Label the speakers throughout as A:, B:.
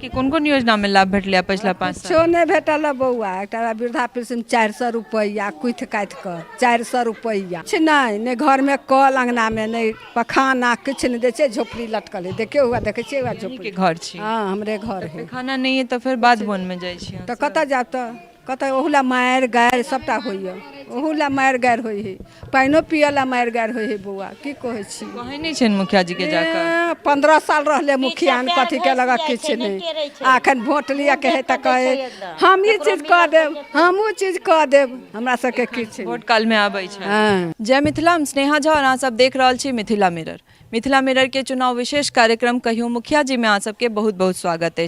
A: के कोन योजना में लाभ भेटलै पिछला 5 साल
B: छो नहीं भेटल है बउआ एक वृद्धा पेंशन 400 रुपया कुछ काट कर 400 रुपया कुछ नहीं घर में कल अंगना में नहीं पखाना कुछ नहीं दे झोपड़ी लटकल है देखिए हुआ देखे हुआ
A: के
B: झोपड़ी
A: घर छी
B: हाँ हमरे घर है
A: खाना नहीं है तो फिर बाद बोन में जाय छी
B: तो कत जाब तो कत ओहुला मार गार सबटा होइए ओहुला मार गार होई है पानियो पियला मार गार होई है बउआ की कहै छी
A: कहे नहीं छन मुखिया जी के जाकर
B: 15 साल रहले मुखिया ने कथी के लगा किछ नहीं आखन वोट लिया कहे त कहे हम ई चीज कह देब हम उ चीज कह देब हमरा सबके किछ
A: वोट काल में आबै छै
B: हाँ।
A: जय मिथिला हम स्नेहा झा और अहाँ सब देख रहल छी मिथिला मिरर के चुनाव विशेष कार्यक्रम कहियो मुखिया जी में अहाँ सबके बहुत बहुत स्वागत है।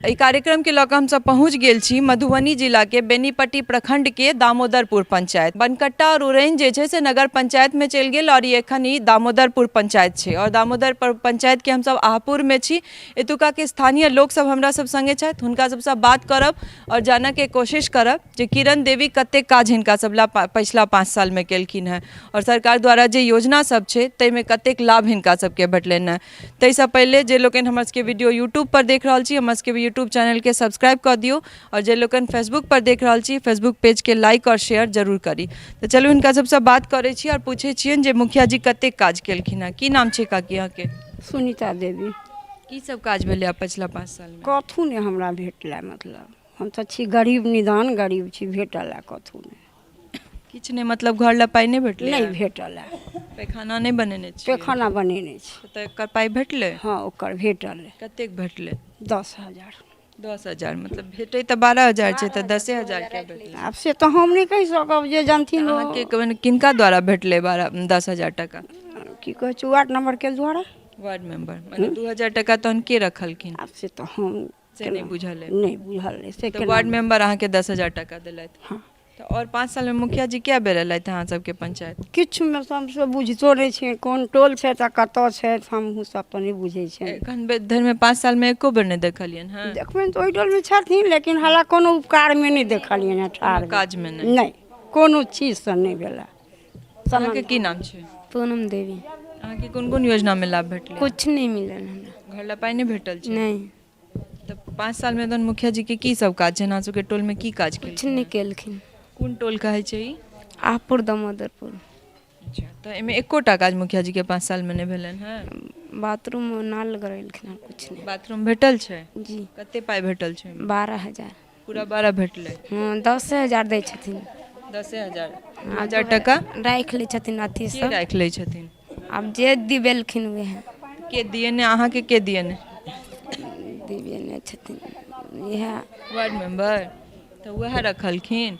A: ई कार्यक्रम के लऽ कऽ हम सब पहुँच गेल छी मधुबनी जिला के बेनीपट्टी प्रखंड के दामोदरपुर पंचायत बनकट्टा और उरैन जे छै से नगर पंचायत में चल गेल और एखन ई दामोदरपुर पंचायत छै और दामोदरपुर पंचायत के हम सब आहापुर में छी। एतुका के स्थानीय लोग सब हमरा सब संगे छथि हुनका सबसँ बात करब और जानऽ के कोशिश करब जे किरण देवी कते काज हिनका सब ला पिछला 5 साल में केलखिन है और सरकार द्वारा जे योजना सब छै ताहिमे कतेक लाभ हिनका सबके भेटलनि है। ताहिसँ पहिले जे लोकनि हमर सबके वीडियो यूट्यूब पर देख रहल छी हमर सबके यूट्यूब चैनल के सब्सक्राइब कर दियौ और जे लोकनि फेसबुक पर देख रहल छी फेसबुक पेज के लाइक और शेयर जरूर करी। तो चलू हिनका सबसँ बात करै छी और पूछै छियनि जे मुखिया जी कतेक काज केलखिन है। की नाम छै काकी अहाँके?
B: सुनीता देवी।
A: की सब काज भेलै पिछला 5 साल में?
B: कथू ने हमरा भेटला मतलब हम तो छी गरीब निदान गरीब छी भेटला कथू ने
A: किछ नहीं मतलब घर ला पाई नहीं भेटलै?
B: नहीं भेटला
A: पैखाना नहीं बनेने छी?
B: पैखाना बनेने छी।
A: तो एकर पाई भेटलै?
B: हाँ ओकर भेटल
A: कतेक भेटलै?
B: 10,000।
A: 10,000 मतलब भेटे तो 12,000 छै तो 10,000 क्या भेटलै?
B: अब से तो हम नहीं कह सकब जे जानथिन
A: अहाँके किनका द्वारा भेटलै 10,000 टका?
B: की कहै छी वार्ड नंबर के द्वारा
A: वार्ड मेंबर मतलब 2,000 टका तहन के रखलखिन?
B: अब से तो हम
A: से नहीं बुझल है?
B: नहीं बुझल है से
A: तो वार्ड मेंबर अहाँके 10,000 टका देलथि?
B: हाँ।
A: तो और 5 साल में मुखिया जी क्या बेर एलथि अहाँ सबके पंचायत?
B: किछु में हमसब बुझितो नहीं छी कोन टोल छै त कतऽ छै हम सब तो नहीं बुझै छी।
A: एखन धरि में 5 साल में एको बेर नहीं देखलियन हैं?
B: देखबे तो ओइ टोल में छथिन लेकिन हाला कोनो उपकार में नहीं देखलियन है ठाड़
A: काज में नहीं?
B: नहीं कोनो चीज से नहीं भेला।
A: अहाँके की नाम छै?
C: पूनम देवी।
A: अहाँके कोन योजना में लाभ भेटलै?
C: कुछ नहीं मिलल हमरा।
A: घर ला पाई नहीं भेटल छै?
C: नहीं
A: तो 5 साल में तहन मुखिया जी के की सब काज छै? अहाँ सबके टोल में की काज
C: कुछ
A: केलखिन?
C: नहीं केलखिन।
A: कोन टोल कहै छै ई?
C: आहापुर दामोदरपुर।
A: अच्छा तो एमे एकोटा काज मुखिया जी के 5 साल में नहीं भेलन हैं?
C: बाथरूम में नल गड़ेलखिन कुछ नहीं।
A: बाथरूम भेटल छै?
C: जी
A: कते पाई भेटल छै?
C: 12,000।
A: पूरा 12 भेटलै?
C: हाँ 10,000 दै छथिन।
A: 10,000 2,000 टका
C: राखि लै छथिन अथी
A: के
C: सब।
A: राखि लै छथिन?
C: अब जे दिबेलखिन वएह
A: के दिए ने अहाँके के दिए ने?
C: दिबेने छथिन इएह।
A: वार्ड मेंबर तो वह रखलखिन?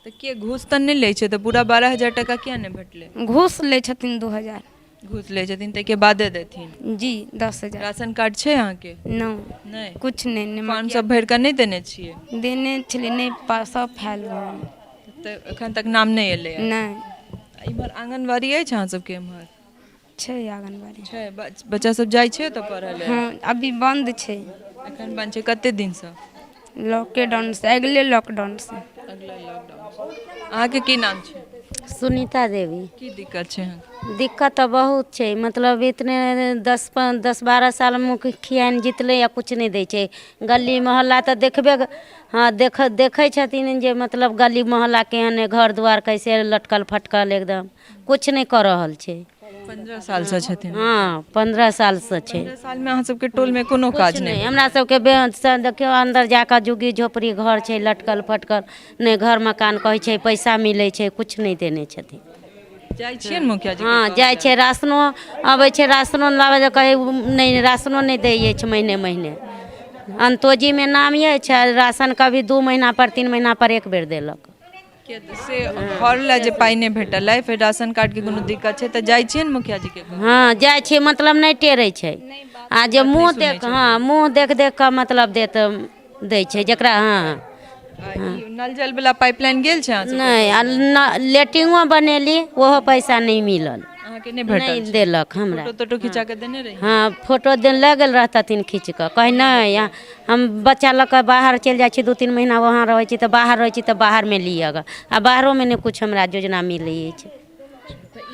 A: तो के घूस तो नहीं ले छै तो पूरा 12,000 टका किया नहीं भेटलै?
C: घूस लै छथिन 2,000।
A: घूस ले छथिन ते के बादे देथिन?
C: जी 10,000।
A: राशन कार्ड छै अहाँके?
C: नहीं कुछ नहीं
A: फॉर्म सब भरि कऽ नहीं देने छियै?
C: देने छलै नहीं सब फैल भऽ
A: तो एखन तक नाम नहीं एलै?
C: नहीं
A: इम्हर आंगनबाड़ी अछि अहाँ सबके इम्हर?
C: छै आंगनबाड़ी।
A: छै बच्चा सब जाइ छै तो पढ़ै ले?
C: हाँ अभी बंद छै।
A: एखन बंद छै कते दिन से?
C: लॉकडाउन से अगले लॉकडाउन से।
A: अगला लॉकडाउन। अहाँके की नाम छै?
D: सुनीता देवी।
A: की दिक्कत छै अहाँके?
D: दिक्कत तो बहुत छै मतलब इतने 10-12 साल मुखिया जीतले या कुछ नहीं दै छै गली मोहल्ला तो देखबे। हाँ देखै छथिन जे मतलब गली मोहल्ला केहन है घर द्वार कैसे लटकल फटकल एकदम कुछ नहीं कर रहल छै।
A: 15 साल से छथिन?
D: हाँ 15 साल से छै।
A: 15 साल में अहाँ सबके टोल में कोनो काज नहीं?
D: हमरा सबके देखियो अंदर जाकर झुग्गी झोपड़ी घर छै लटकल फटकल नहीं घर मकान कहै छै पैसा मिलै छै कुछ नहीं देने छथिन।
A: जाइ छियै ने मुखिया जी?
D: हाँ जाइ छै राशनो अबै छै राशनो लाबै जे कहे नहीं राशनो नहीं दै अछि महीने अंतोजी में नाम ये छै राशन कभी 2 महीना पर 3 महीना पर एक बेर देलक।
A: से घर ला जे पाई नहीं भेटल है फिर राशन कार्ड के कोनो दिक्कत छै तो जाइ छियै ने मुखिया जी के?
D: हाँ जाइ छियै मतलब नहीं टेरै छै आ जे मुँह देख हाँ मुँह देख के मतलब दै छै जकरा। हाँ
A: नल जल वाला पाइपलाइन गेल छै?
D: नहीं लेटिंगो बनेली ओहो पैसा नहीं मिलल।
A: अहाँके नहीं भेटल?
D: नहीं देलक हमरा।
A: फोटो खिंचा के देने रही?
D: हाँ फोटो ले गेल रहथिन खींच कऽ कहे नहीं हम बच्चा लऽ कऽ बाहर चलि जाइ छी 2-3 महीना वहाँ रहै छी तो बाहर रहै छी तो बाहर में लिअगा आ बाहरों में नहीं कुछ हमरा योजना मिलै छै।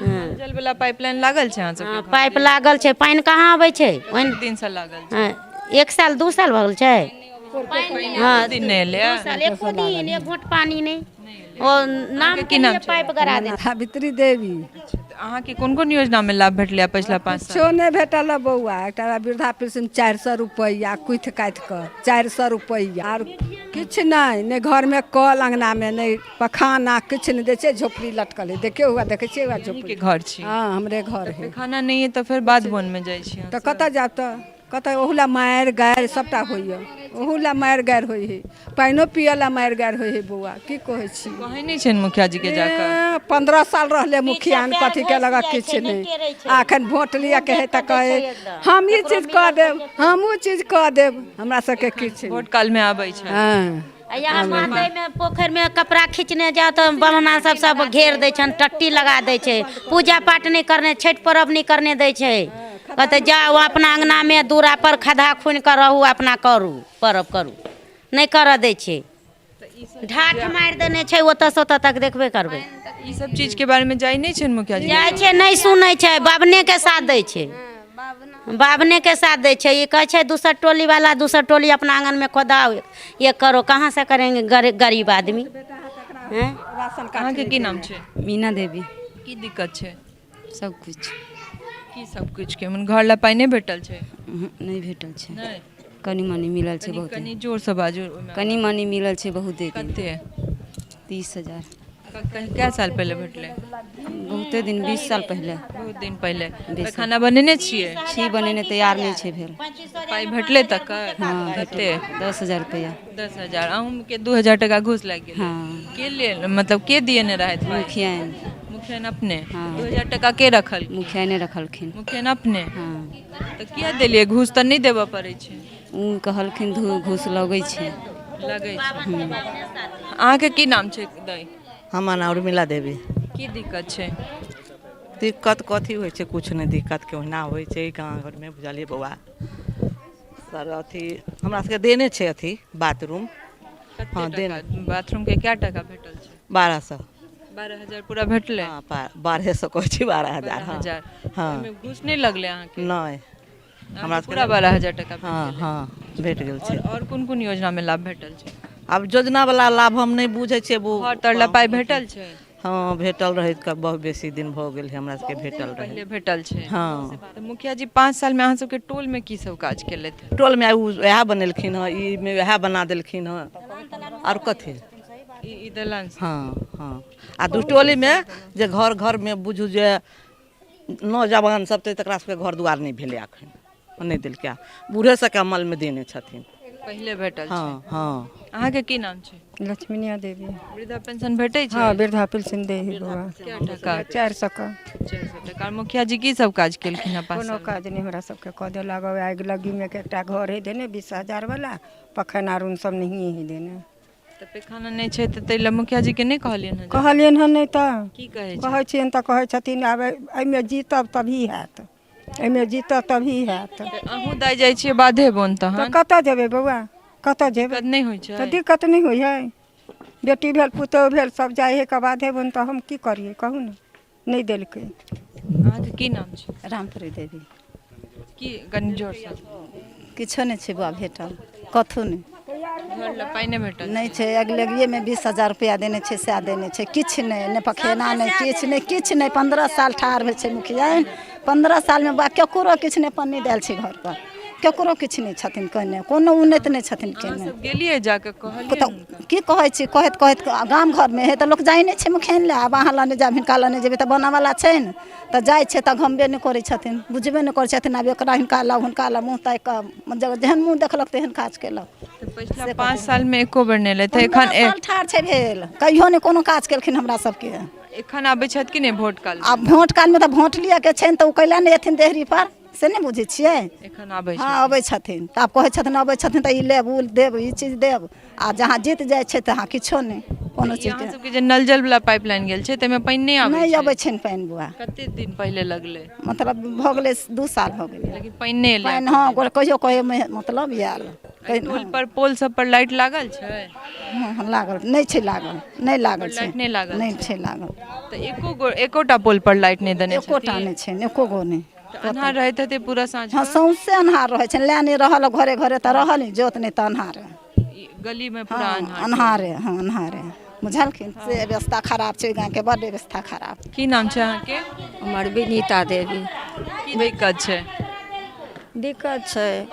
A: नल जल वाला पाइपलाइन लागल छै अहाँ सबके?
D: पाइप लागल छै पानि कहाँ आबै छै?
A: ओहन दिन से लागल छै?
D: 1 साल 2 साल भऽ गेल छै। हाँ
A: दिन नहीं ले
D: 2 साल एको दिन 1 घोट पानी नहीं। और नाम
A: की
D: के
A: नाम
D: लिए
A: छै?
D: पाइप गड़ा दे।
B: सावित्री देवी।
A: अहाँ के कोन योजना में लाभ भेटलै पिछला 5 साल?
B: किछो नहि भेटल है बौआ, एकटा वृद्धा पेंशन 400 रुपैया कुथि काटि कऽ 400 रुपैया आर किछु नहि घरमे कल अंगनामे नहि पखाना किछु नहि दै छै, झोपड़ी लटकल है, देखियौ हुआ देखै छियै हुआ
A: के
B: झोपड़ी।
A: घर छी
B: हाँ हमरे घर है।
A: खाना नहीं है तो फिर बाध वन में जाइ छी
B: तऽ कतऽ जाब तऽ कतऽ ओहू ला मारि गारि सबटा होइए, ओहू ला मारि गारि होइ है, पानिओ पियै ला मारि गारि होइ है बौआ, की कहै छी।
A: कहै नहीं छन मुखिया जी के जाकर?
B: 15 साल रहले मुखिया ने कथी के लगा किछु नहीं, आखन वोट लिया कहे तऽ कहे हम ई चीज कऽ देब, हम ऊ चीज कऽ देब, हमरा सबके किछु
A: वोट काल में आबै छै।
B: हाँ
D: यहाँ माथे में पोखर में कपड़ा खींचने जाओ तो ब्राह्मण सब घेर दे छन, टट्टी लगा दे छे, पूजा पाठ नहीं करने, छठ पर्व नहीं करने दे छे। कहते जाओ अपना अंगना में दूरा पर खदा खुन कर रहू, अपना करू पर्व करू, नहीं कर दे छे। ढाठ मार देने छे, ओतऽ से ओतऽ तक देखबे करबे।
A: ई सब चीज के बारे में जाई नहीं छन मुखिया जी?
D: जाय छे नहीं सुनै छे, बाबने के साथ दे छे, बाबने के साथ दे छे। ये कहे छे दूसर टोली वाला दूसर टोली अपना आंगन में खोदाओ, ये करो, कहाँ से करेंगे गरीब आदमी हैं?
A: अहाँ के की नाम छै?
C: मीना देवी।
A: की दिक्कत छै?
C: सब कुछ
A: की सब कुछ के मन घर ला पाई नहीं भेटल छै?
C: नहीं भेटल छै,
A: नहीं
C: कनी मनी मिलल छै, बहुत
A: कनी जोर से बाजू। ओइमे
C: कनी मनी मिलल छै, बहुते दिन।
A: कते
C: 30,000
A: क्या साल पहले भेटले?
C: बहुते दिन 20 साल पहले
A: बहुत दिन पहले। तो खाना बनेने छिए?
C: छी बनेने तैयार नहीं छै भेल।
A: पाई भेटले तक?
C: हाँ
A: कते?
C: 10,000 रुपया।
A: 10,000। अहूँ के 2,000 टका घूस लाग गेल?
C: हाँ
A: के ले मतलब के दिए ने रहत?
C: मुखिया
A: मुखिया ने अपने?
C: हाँ।
A: 2,000 टका के रखल?
C: मुखिया ने रखलखिन।
A: मुखिया ने अपने?
C: हाँ
A: तो क्या देलिए? घूस तो नहीं देबऽ पड़े छै?
C: उ कहलखिन घूस लगै छै।
A: लगै छै। अहाँ के की नाम छै दाई?
E: हमर नाम उर्मिला देवी।
A: की दिक्कत छै?
E: दिक्कत कथी होइ छै? कुछ नहीं दिक्कत के ओहिना होइ छै गाँव घर में, बुझलिए बौआ। सर अथी हमरा सबके देने छै अथी बाथरूम। हाँ देने।
A: बाथरूम के क्या टका भेटल छै?
E: 1200।
A: 12,000 पूरा भेटले?
E: हाँ 1200 कहै छी, 12,000। हाँ
A: 12,000।
E: हाँ
A: ओइमे घूस नहीं लगले अहाँ के?
E: नहीं
A: हमरा पूरा 12,000 टका भेट
E: हाँ
A: गेलै।
E: हाँ भेट गेल छै।
A: और कोन योजना में लाभ भेटल छै?
E: अब योजना वाला लाभ हम नहीं बुझे छियै।
A: घर तरला पाई भेटल छै?
E: हाँ भेटल रहे बहुत बेसी दिन भ गेल है हमरा सबके भेटल रहे।
A: पहले भेटल छै?
E: हाँ
A: तो मुखिया जी 5 साल में अहाँ सबके टोल में की सब काज केलथि?
E: टोल में वह बनेलखिन है, ई में वह बना देलखिन है, और कथी?
A: ई दलान से?
E: हाँ हाँ। आ दू टोली में जे घर घर में बुझू जे नौजवान सब तकरा सबके घर दुआर नहीं भेले अखन, नहीं देलकै, बूढ़े सबके अमल में देने छथिन।
A: पहले भेटल छै?
E: हाँ हाँ।
A: अहाँ के की नाम छै?
F: लक्ष्मीनिया देवी।
A: वृद्धा पेंशन भेटै छै?
F: हाँ वृद्धा पेंशन दे ही बउआ।
A: क्या टका?
F: 400 का।
A: 400 टका। मुखिया जी की सब काज केलखिन है 5
F: कोनो
A: साल?
F: काज नहीं हमरा सबके कह देलक। आगि लगी में एकटा घर है देने 20,000 वाला, पखैना रूम सब नहीं है देने।
A: तो पैखाना नहीं छै त तैला मुखिया जी के नहीं कहलियन है?
F: कहलियन हन नहीं तो
A: की कहे छै?
F: कहै छियन तऽ कहै छथिन आब एहिमे जीतब तभी हैत, एहिमे जीतब तभी हैत।
A: अहूँ दाइ जाइ छियै बाधे बोन
F: तऽ
A: तहन?
F: कतऽ जेबै बउआ, कतऽ जेबै?
A: दिक्कत नहीं होइ छै?
F: तऽ दिक्कत नहीं होइ है। बेटी भेल पुतहु भेल सब जाइ है के बाधे बोन, तऽ हम की करिए कहू ने, नहीं देलकै।
A: अहाँ के की नाम छै?
G: रामपुरी देवी।
A: की कनी जोर से?
G: किछो नहीं छै बउआ भेटल, कथू नहीं।
A: घर ला पाई नहीं भेटल?
G: नहीं छै, अगलगिए में 20,000 रुपया देने छै, सएह देने छै, किछु नहीं, ने पखेना नहीं, किछु नहीं, किछु नहीं। 15 साल ठाढ़ भेल छै मुखिया, 15 साल में बा केकरो किछु नहीं पन्नी देल छै घर पर, केकरो किछु नहीं छथिन कहने, कोनो उन्नति नहीं छथिन
A: अहाँ
G: केने।
A: सब गेलियै जाके कहलियै
G: तऽ की कहै छी, कहैत कहैत गाम घर में है तऽ लोक जाइ नहीं छै मुखिया ले। आब अहाँ ला नहीं जाब, हिनका ला नहीं जेबै तऽ बनऽवला छै ने, तऽ जाइ छै तऽ घमबे नहीं करै छथिन, बुझबे नहीं करै छथिन। आब एकरा हिनका ला हुनका ला मुँह ताकि कऽ जेहन मुँह देखलक तेहन काज केलक।
A: तो पिछला 5 साल में एको बेर नहीं लेते?
G: 15
A: एखन
G: साल ठाढ़ छै भेल, कहियो नहीं कोनो काज केलखिन हमरा सबके।
A: एखन आबै छथि कि नहीं वोट काल?
G: आब वोट काल में तऽ वोट लिअ के छै तऽ ओ कैला नहीं एथिन देहरी पर, से नहीं बुझै छियै?
A: एखन आबै छै?
G: हाँ अबै छथिन तऽ आब कहै छथिन अबै छथिन तऽ ई लेब ओ देब, ई चीज देब। आ जहाँ जीत जाइ छै तहाँ किछो नहीं, कोनो चीज
A: यहाँ सबके जे नल जल वाला पाइपलाइन गेल छै तैमे पानी नहीं आबै
G: नहीं
A: छै?
G: अबै छै पानि बुआ।
A: कते दिन पहले लगले?
G: मतलब भऽ गेलै 2 साल भऽ गेलै
A: लेकिन पानी नहीं एलै?
G: पानि। हाँ कहियो कहियो में मतलब आयल।
A: टोल पर पोल सब पर लाइट लागल छै?
G: हाँ लागल नहीं छै, लागल नहीं लागल छै,
A: लाइट नहीं लागल
G: नहीं छै लागल।
A: तो एकोटा पोल पर लाइट नहीं देने
G: एकोटा
A: छथिन?
G: नहीं छै, एको गो नहीं।
A: अन्हार रहत हेतै पूरा साँझ
G: हाँ सौंसे अन्हार रहै छै, लए नहि रहल घरे घरे तऽ रहल नहीं, जोत नहीं तऽ अन्हार
A: गली में पूरा
G: हाँ
A: अन्हार
G: अन्हारे हाँ अन्हारे बुझलखिन से व्यवस्था खराब छै, गाँव के बड़ व्यवस्था खराब।
A: की नाम छै अहाँके?
H: हमर विनीता देवी।
A: की दिक्कत छै?
H: दिक्कत छै,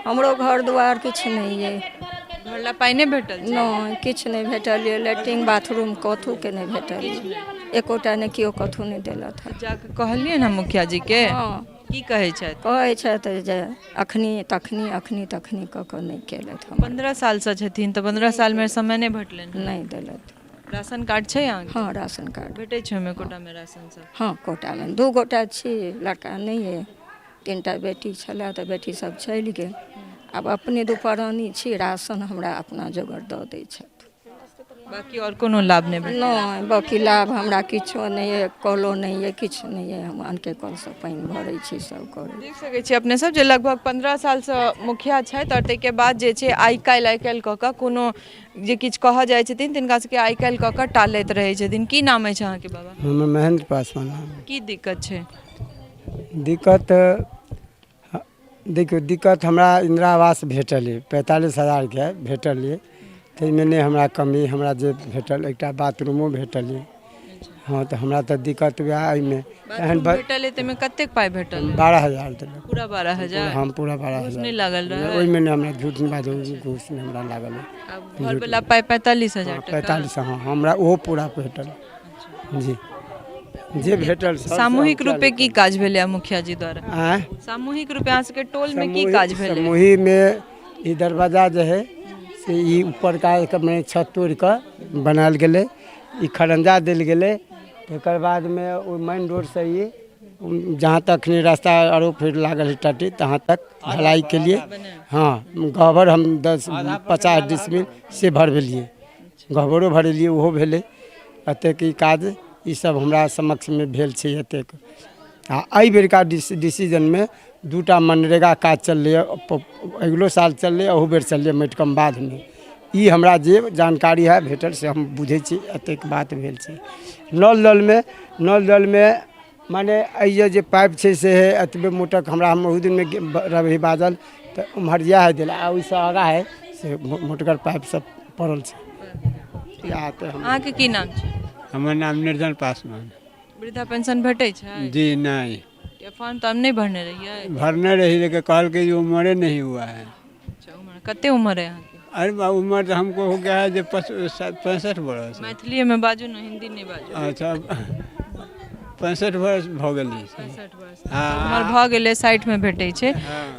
H: हमरो घर दुआर किछु नहीं है,
A: घर ला पाइ नहि भेटल छै?
H: नहीं किछु नहीं भेटल है, लैट्रिन बाथरूम कथू के नहीं भेटल है, एकोटा ने केओ कथू नहीं देलत है।
A: जाके कहलियै ना मुखिया जी के?
H: हाँ
A: की कहै छथि?
H: कहै छथि जे अखनी तखनी कऽ कऽ नहीं केलथि, हम
A: 15 साल से छथिन तऽ 15 साल में समय नहीं भेटलनि।
H: नहीं देलथि।
A: राशन कार्ड छै अहाँके?
H: हाँ राशन कार्ड
A: भेटै छै ओहिमे कोटा में राशन सब?
H: हाँ कोटा में 2 गोटा छी, लड़का नहीं है, 3टा बेटी छलै तऽ बेटी सब चलि गेल, आब अपने दुपहरानी छी, राशन हमरा अपना जोगर दऽ दै छथि।
A: बाकी और कोनो लाभ नहीं भेटल?
H: नहीं बाकी लाभ हमरा किछो नहीं है, कलो नहीं है, किछु नहीं है, हम अनके कल से पानी भरै छी, सब करै।
A: देख सकै छी अपने सब जे लगभग 15 साल से मुखिया छथि और ताहिके बाद जे छै आइ काल्हि कऽ कऽ कोनो जे किछु कहऽ जाइ छथिन तिनका सबके आइ काल्हि कऽ कऽ टालैत रहै छथिन। की नाम अछि अहाँके बाबा?
I: हमर महेंद्र पासवान।
A: की दिक्कत छै?
I: दिक्कत देखियौ, दिक्कत हमरा इंदिरा आवास भेटल है 45,000 के भेटल है, ताहिमे नहि हमरा कमी, हमरा जे भेटल एकटा बाथरूमो भेटल है। हाँ तऽ हमरा तऽ दिक्कत वएह एहिमे एहन
A: भेटल है ताहिमे कतेक पाइ भेटल?
I: 12,000 देलक।
A: पूरा 12,000?
I: हम पूरा 12,000
A: नहीं लागल रहा?
I: ओहिमे नहि हमरा झूठ नहीं बाजू, घूस नहीं हमरा लागल है।
A: अब घर वाला पाइ 45,000 टका?
I: 45, हाँ हमरा ओहो पूरा भेटल जी, जे भेटल।
A: सामूहिक रूपे की काज भेलै मुखिया जी द्वारा?
I: आँय
A: सामूहिक रूपे अहाँ सबके टोल में की काज भेलै?
I: समूही में ई दरवाजा जे है से ई ऊपर का मैंने छत तोड़ कर बनायल गेलै, ई खरंजा देल गेलै, तकर बाद में ओ मेन रोड से ही जहाँ तक नहीं रास्ता आरो फिर लागल है टट्टी तहाँ तक ढलाई के लिए। हाँ गोबर हम 10-50 डिसमिल से भरबेलिए, गोबरो भरेलिए, ओहो भेलै। एतेक ई काज ई सब हमरा समक्ष में भेल छै एतेक। आ एहि बेरका डिसीजन में 2टा मनरेगा काज चललै, अगिलो साल चललै, अहू बेर चललै माटिकम बाद में। ई हमरा जे जानकारी है भेटल से हम बुझै छी, एतेक बात भेल छै। नल जल में माने जे पाइप छै से एतबे मोटक हमरा हम ओहि दिन में रही बाजल तऽ उम्हर इएह है दिला, आ ओहिसँ आगाँ है से मोटगर पाइप सब पड़ल छै।
A: अहाँके की नाम छै?
J: हमर नाम निर्जन पासवान।
A: वृद्धा पेंशन भेटै छै?
J: जी नहीं,
A: ये फॉर्म तो हम नहीं भरने रहिए।
J: भरने रही लेकिन कहल के उम्र नहीं हुआ है।
A: अच्छा उम्र कते उम्र है यहाँ की?
J: अरे उम्र तो हमको हो गया है जो 65 वर्ष।
A: मैथिली में बाजू ना, हिंदी नहीं बाजू।
J: अच्छा 65 वर्ष भऽ गेली।
A: 65 वर्ष उम्र भऽ गेलै, 60 में भेटै छै।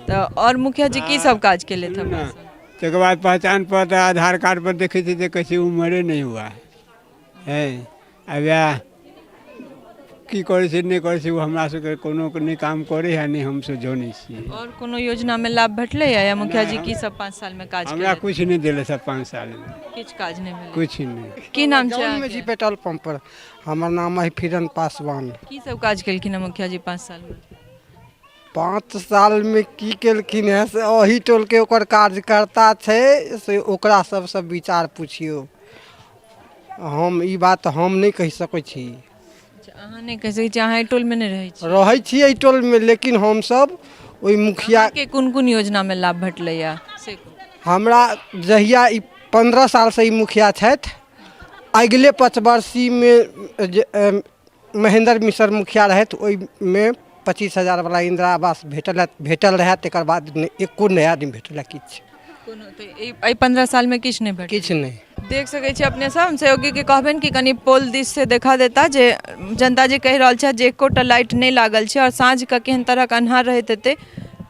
A: तऽ और मुखिया जी की सब काज केले थे?
J: तकर बाद पहचान पत्र आधार कार्ड पर देखे थे कैसे उम्र नहीं हुआ है। अब की करे से नहीं करे से वो हमरा सबके कोनो नहीं काम करे है, नहीं हम सब जानै छियै।
A: और कोनो योजना में लाभ भेटले या मुखिया जी की सब 5 साल में काज केले?
J: हमरा कुछ नहीं देले सब 5 साल में,
A: किछ काज नहीं भेल?
J: कुछ नहीं।
A: की नाम छै अहाँके?
K: पेट्रोल पंप पर हमर नाम है फिरन पासवान।
A: की सब काज केलखिन मुखिया जी 5 साल में?
K: 5 साल में की केलखिन है से अही टोल के ओकर कार्यकर्ता छै से ओकरा सबसे विचार पूछियो, हम ई बात हम नहीं कह सकै छी।
A: अहाँ नहीं कह सकै छी, अहाँ टोल में नहीं
K: रहै छी एहि टोल में, लेकिन हम सब ओइ मुखिया
A: के कोन योजना में लाभ भेटले या से
K: हमरा जहिया 15 साल से ई मुखिया छथि, अगले 5 वर्षी में महेंद्र मिश्र मुखिया रहथि, ओहि में 25,000 वाला इंदिरा आवास भेटल रहे, तकर बाद एको नया नहीं भेटल किछु।
A: 15 साल में किछु नहीं भेटल?
K: किछु नहीं।
A: देख सकै छी अपने सब सहयोगी के कहबेन कि कनी पोल दिस से देखा देता जे जनता जी कहि रहल छै जे एकोटा लाइट नहीं लागल छै और साँझ के केहन तरह के अन्हार रहैत हेतै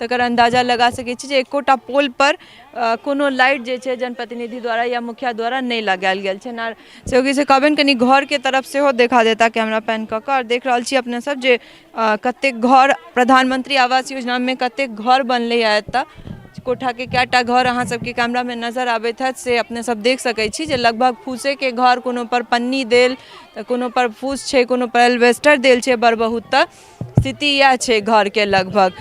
A: तकर अंदाजा लगा सकै छी जे एकोटा पोल पर कोनो लाइट जे छै जनप्रतिनिधि द्वारा या मुखिया द्वारा नहीं लगायल गेल छै। ना सहयोगी से कहबेन कनी घर के तरफ से हो देखा देता कैमरा पैन कऽ कऽ, और देख रहल छी अपने सब जे कतेक घर प्रधानमंत्री आवास योजना में कतेक घर बनलै है, एतऽ कोठा के कएटा घर अहाँ सबके कैमरा में नजर आबैत है से अपने सब देख सकै छी जे लगभग फूसे के घर, कोनो पर पन्नी देल तऽ कोनो पर फूस छै, कोनो पर एल्वेस्टर देल छै, बड़ बहुत तऽ स्थिति यह छै घर के लगभग।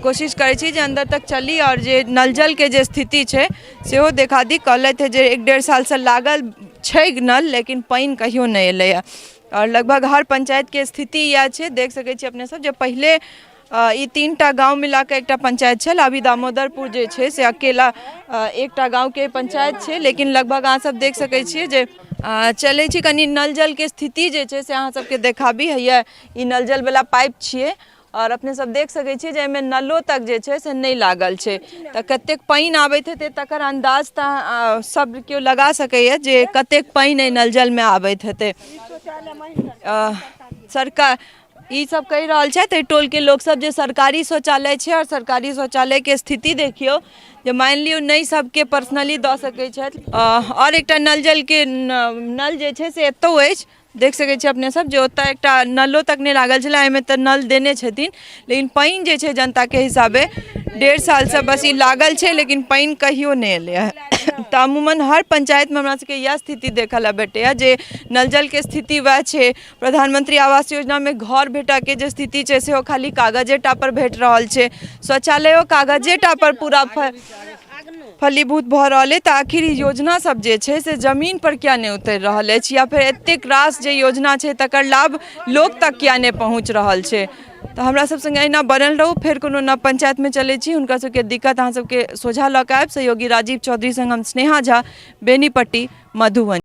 A: कोशिश करै छी जे अंदर तक चली और जे नल जल के जे स्थिति छै सेहो देखा दी। कहलथि जे 1-1.5 साल से लागल छै नल, लेकिन पानि कहियो नहीं एलैया और लगभग हर पंचायत के स्थिति यह छै। देख सकै छी अपने सब जे पहले ई 3टा गांव मिला के एकटा पंचायत छल। अभी दामोदरपुर जे छै से अकेला एकटा गांव के पंचायत छै, लेकिन लगभग अहाँ सब देख सकै छियै जे चलै छी। कनी नल जल के स्थिति जे छै से अहाँ सबके देखाबी हैया। ई नल जल वाला पाइप छियै और अपने सब देख सकै छियै जे एहिमे नलो तक जे छै से नहीं लागल छै। तऽ कतेक पानि आबैत हेतै तकर अंदाज तऽ सब केओ लगा सकैए जे कतेक पानि एहि नल जल में आबैत हेतै। सरकार ई सब कहि रहल छथि एहि टोल के लोक सब जे सरकारी शौचालय छै और सरकारी शौचालय के स्थिति देखियो जे मान लियो नहीं सबके पर्सनली दऽ सकै छथि। और एकटा नल जल के नल जे छै से एतौ अछि, देख सकै छी अपने सब जे ओतऽ एकटा नलो तक नहीं लागल छलै। एहिमे तऽ नल देने छथिन, लेकिन पानि जे छै जनता के हिसाबे 1.5 साल से बस ई लागल छै, लेकिन पानि कहियो नहीं एलै है। तऽ अमूमन हर पंचायत में हमरा सबके यह स्थिति देखल ला भेटैया जे नल जल के स्थिति वह छै। प्रधानमंत्री आवास योजना में घर भेटऽ के जे स्थिति छै से खाली कागजे टा पर भेट रहल छै। शौचालयो कागजे टा पर पूरा फलीभूत भऽ रहल है। तऽ आखिर ई योजना सब जे छै से जमीन पर किया नहीं उतरि रहल अछि, या फिर एतेक रास जे योजना छै तकर लाभ लोक तक किया नहीं पहुँच रहल छै। तऽ हमरा सब संगे अहिना बनल रहू। फेर कोनो नव पंचायत में चलै छी, हुनका सबके दिक्कत अहाँ सबके सोझा लऽ कऽ आयब। सहयोगी राजीव चौधरी संग हम स्नेहा झा, बेनीपट्टी, मधुबनी।